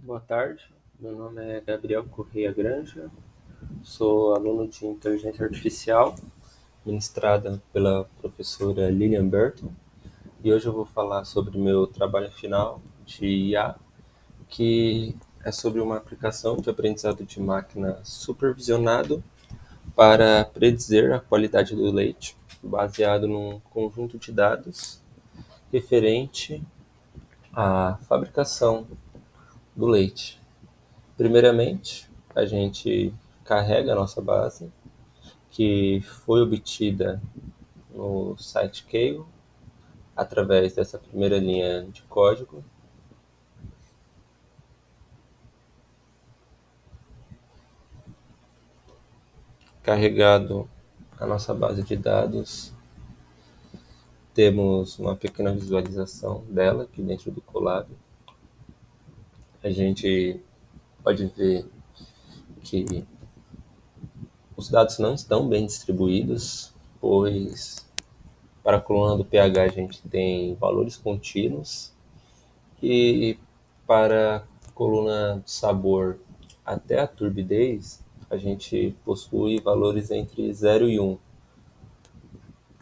Boa tarde, meu nome é Gabriel Correia Granja, sou aluno de Inteligência Artificial, ministrada pela professora Lilian Burton, e hoje eu vou falar sobre meu trabalho final de IA, que é sobre uma aplicação de aprendizado de máquina supervisionado para predizer a qualidade do leite, baseado num conjunto de dados referente à fabricação do leite. Primeiramente, a gente carrega a nossa base, que foi obtida no site Kale, através dessa primeira linha de código. Carregado a nossa base de dados, temos uma pequena visualização dela aqui dentro do Colab. A gente pode ver que os dados não estão bem distribuídos, pois para a coluna do pH a gente tem valores contínuos e para a coluna de sabor até a turbidez a gente possui valores entre 0 e 1,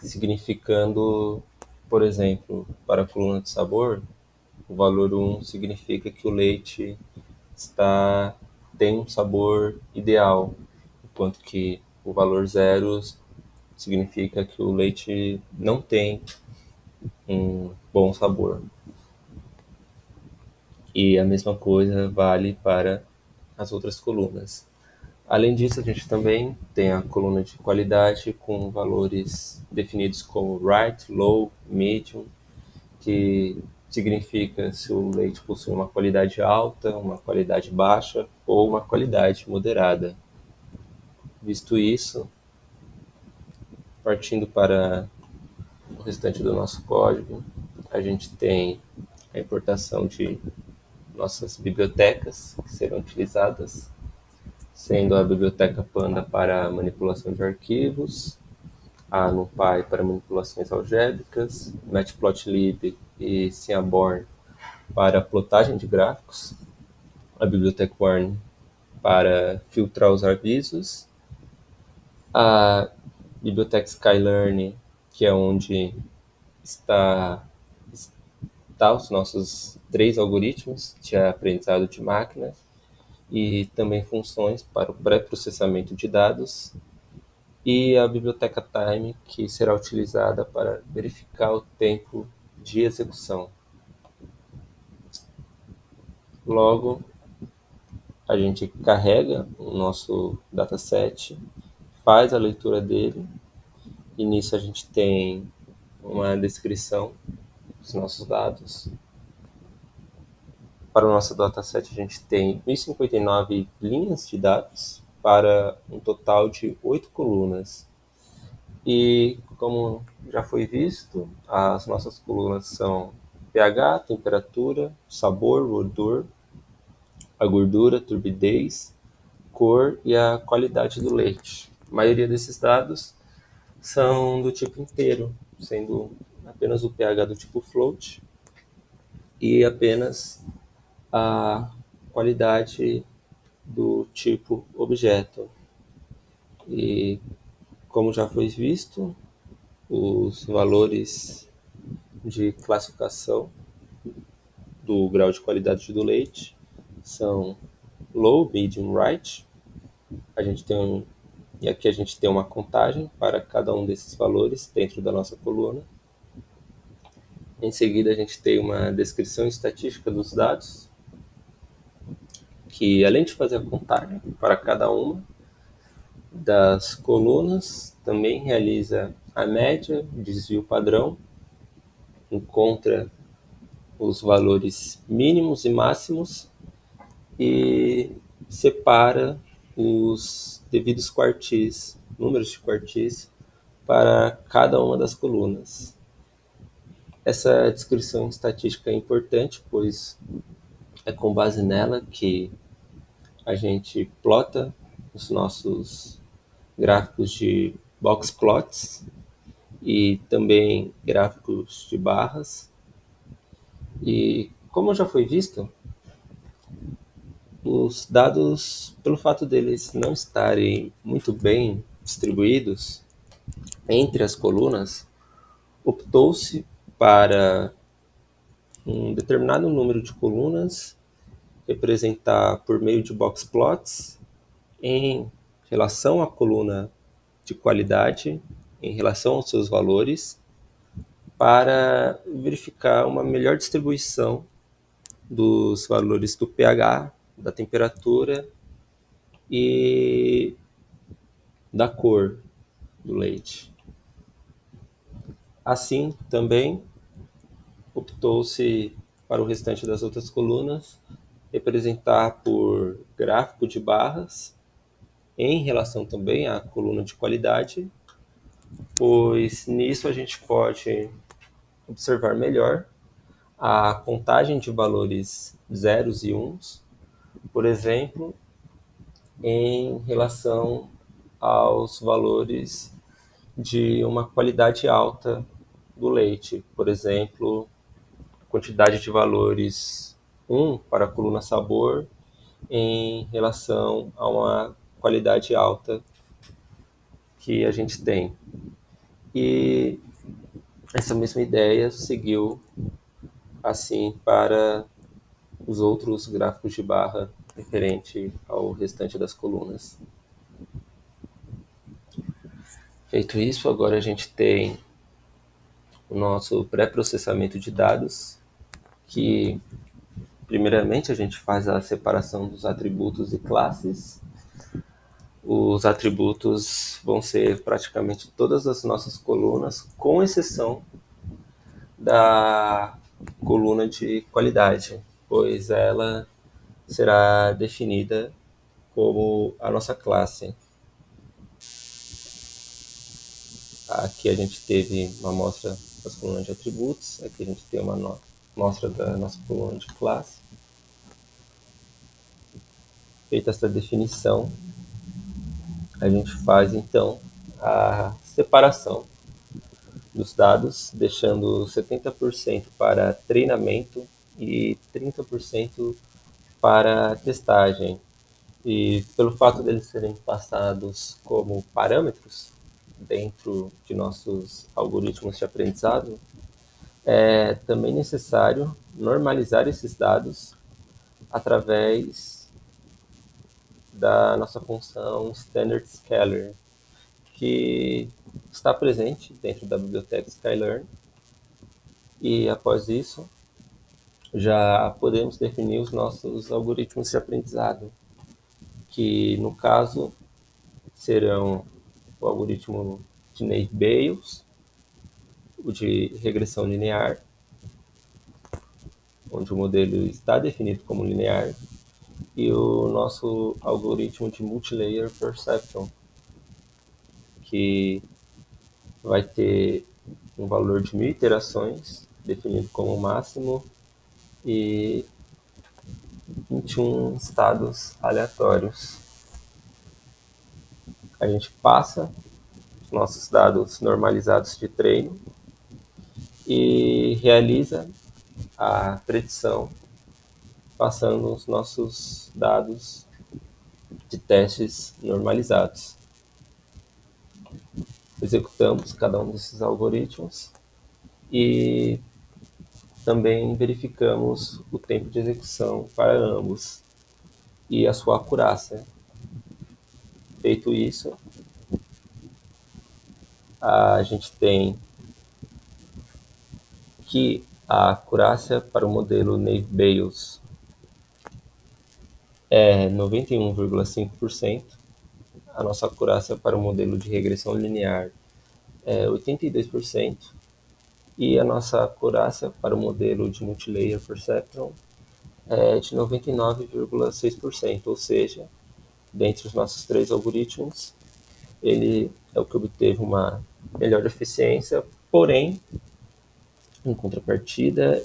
significando, por exemplo, para a coluna de sabor, o valor 1 significa que o leite tem um sabor ideal, enquanto que o valor 0 significa que o leite não tem um bom sabor. E a mesma coisa vale para as outras colunas. Além disso, a gente também tem a coluna de qualidade com valores definidos como right, low, medium, que significa se o leite possui uma qualidade alta, uma qualidade baixa ou uma qualidade moderada. Visto isso, partindo para o restante do nosso código, a gente tem a importação de nossas bibliotecas que serão utilizadas, sendo a biblioteca Panda para manipulação de arquivos, a NumPy para manipulações algébricas, Matplotlib e Seaborn para plotagem de gráficos, a biblioteca Warn para filtrar os avisos, a biblioteca Skylearn, que é onde está os nossos 3 algoritmos de aprendizado de máquina e também funções para o pré-processamento de dados, e a biblioteca Time, que será utilizada para verificar o tempo de execução. Logo, a gente carrega o nosso dataset, faz a leitura dele, e nisso a gente tem uma descrição dos nossos dados. Para o nosso dataset, a gente tem 1059 linhas de dados para um total de 8 colunas. E, como já foi visto, as nossas colunas são pH, temperatura, sabor, odor, a gordura, turbidez, cor e a qualidade do leite. A maioria desses dados são do tipo inteiro, sendo apenas o pH do tipo float e apenas a qualidade do tipo objeto. E, como já foi visto, os valores de classificação do grau de qualidade do leite são low, medium, right. E aqui a gente tem uma contagem para cada um desses valores dentro da nossa coluna. Em seguida, a gente tem uma descrição estatística dos dados, que além de fazer a contagem para cada uma das colunas, também realiza a média, desvio padrão, encontra os valores mínimos e máximos e separa os devidos quartis, números de quartis, para cada uma das colunas. Essa descrição estatística é importante, pois é com base nela que a gente plota os nossos gráficos de box plots e também gráficos de barras. E, como já foi visto, Os dados, pelo fato deles não estarem muito bem distribuídos entre as colunas, optou-se para um determinado número de colunas representar por meio de box plots em relação à coluna de qualidade, em relação aos seus valores, para verificar uma melhor distribuição dos valores do pH, da temperatura e da cor do leite. Assim, também optou-se para o restante das outras colunas representar por gráfico de barras em relação também à coluna de qualidade, pois nisso a gente pode observar melhor a contagem de valores zeros e uns, por exemplo, em relação aos valores de uma qualidade alta do leite. Por exemplo, quantidade de valores 1 para a coluna sabor em relação a uma qualidade alta que a gente tem. E essa mesma ideia seguiu assim para os outros gráficos de barra referente ao restante das colunas. Feito isso, agora a gente tem o nosso pré-processamento de dados, que primeiramente a gente faz a separação dos atributos e classes. Os atributos vão ser praticamente todas as nossas colunas, com exceção da coluna de qualidade, pois ela será definida como a nossa classe. Aqui a gente teve uma amostra das colunas de atributos, aqui a gente tem uma amostra da nossa coluna de classe. Feita essa definição, a gente faz então a separação dos dados, deixando 70% para treinamento e 30% para testagem. E pelo fato deles serem passados como parâmetros dentro de nossos algoritmos de aprendizado, é também necessário normalizar esses dados através da nossa função Standard Scalar, que está presente dentro da biblioteca Sklearn. E após isso, já podemos definir os nossos algoritmos de aprendizado, que no caso serão o algoritmo de Naive-Bayes, o de regressão linear, onde o modelo está definido como linear, e o nosso algoritmo de Multilayer Perceptron, que vai ter um valor de 1000 iterações, definido como máximo, e 21 estados aleatórios. A gente passa os nossos dados normalizados de treino e realiza a predição passando os nossos dados de testes normalizados. Executamos cada um desses algoritmos e também verificamos o tempo de execução para ambos e a sua acurácia. Feito isso, a gente tem que a acurácia para o modelo Naive-Bayes é 91,5%, a nossa acurácia para o modelo de regressão linear é 82%, e a nossa acurácia para o modelo de Multilayer Perceptron é de 99,6%, ou seja, dentre os nossos três algoritmos, ele é o que obteve uma melhor eficiência, porém, em contrapartida,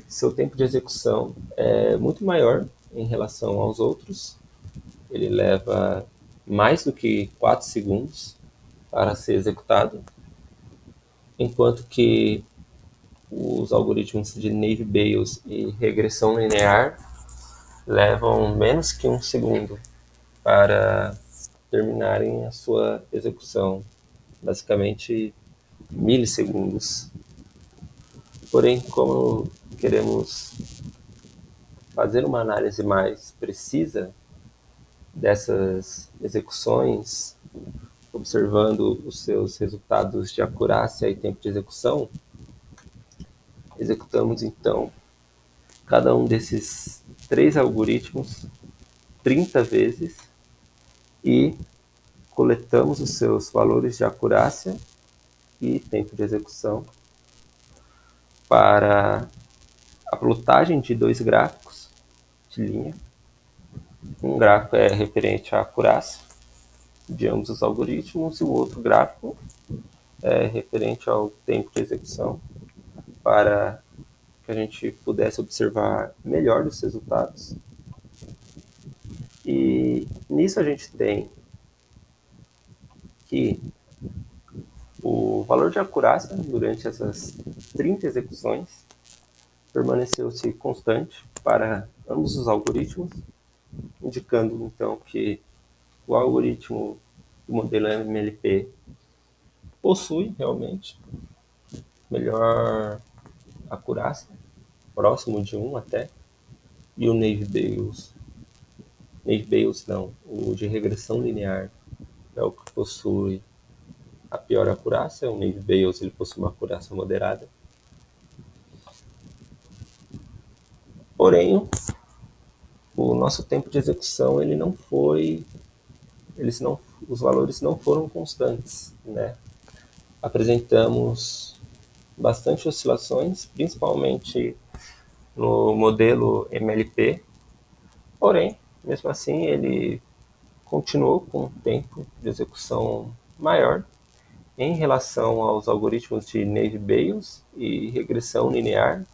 seu tempo de execução é muito maior em relação aos outros. Ele leva mais do que 4 segundos para ser executado, enquanto que os algoritmos de Naive-Bayes e regressão linear levam menos que 1 segundo para terminarem a sua execução, basicamente milissegundos. Porém, como queremos fazer uma análise mais precisa dessas execuções, observando os seus resultados de acurácia e tempo de execução, executamos então cada um desses 3 algoritmos 30 vezes e coletamos os seus valores de acurácia e tempo de execução para a plotagem de 2 gráficos de linha. Um gráfico é referente à acurácia de ambos os algoritmos e o outro gráfico é referente ao tempo de execução, para que a gente pudesse observar melhor os resultados. E nisso a gente tem que o valor de acurácia durante essas 30 execuções permaneceu-se constante para ambos os algoritmos, indicando então que o algoritmo do modelo MLP possui realmente melhor acurácia, próximo de 1 até, e o Naive-Bayes não, o de regressão linear é o que possui a pior acurácia. O Naive-Bayes ele possui uma acurácia moderada. Porém, o nosso tempo de execução ele não foi, os valores não foram constantes, né? Apresentamos bastante oscilações, principalmente no modelo MLP, porém, mesmo assim, ele continuou com um tempo de execução maior em relação aos algoritmos de Naive-Bayes e regressão linear.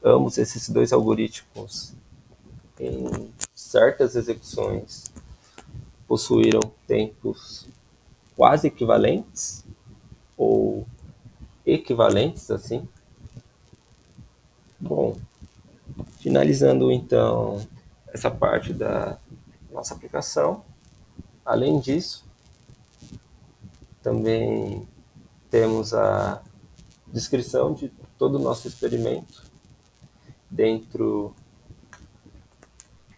Ambos esses 2 algoritmos, em certas execuções, possuíram tempos quase equivalentes ou equivalentes assim. Bom, finalizando então essa parte da nossa aplicação, além disso, também temos a descrição de todo o nosso experimento dentro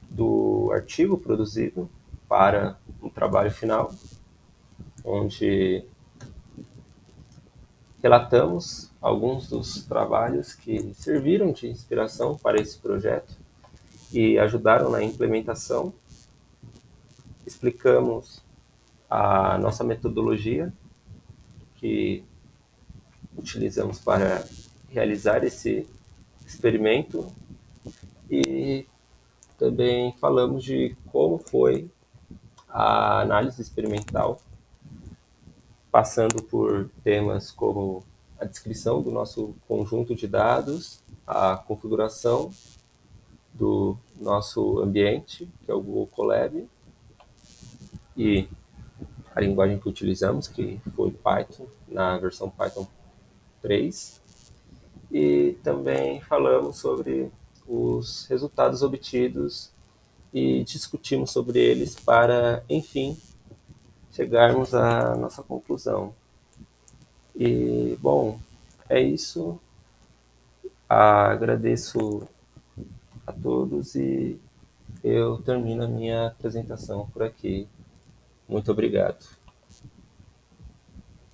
do artigo produzido para um trabalho final, onde relatamos alguns dos trabalhos que serviram de inspiração para esse projeto e ajudaram na implementação. Explicamos a nossa metodologia que utilizamos para realizar esse experimento e também falamos de como foi a análise experimental, passando por temas como a descrição do nosso conjunto de dados, a configuração do nosso ambiente, que é o Google Colab, e a linguagem que utilizamos, que foi Python, na versão Python 3. E também falamos sobre os resultados obtidos e discutimos sobre eles para, enfim, chegarmos à nossa conclusão. E, bom, é isso. Agradeço a todos e eu termino a minha apresentação por aqui. Muito obrigado.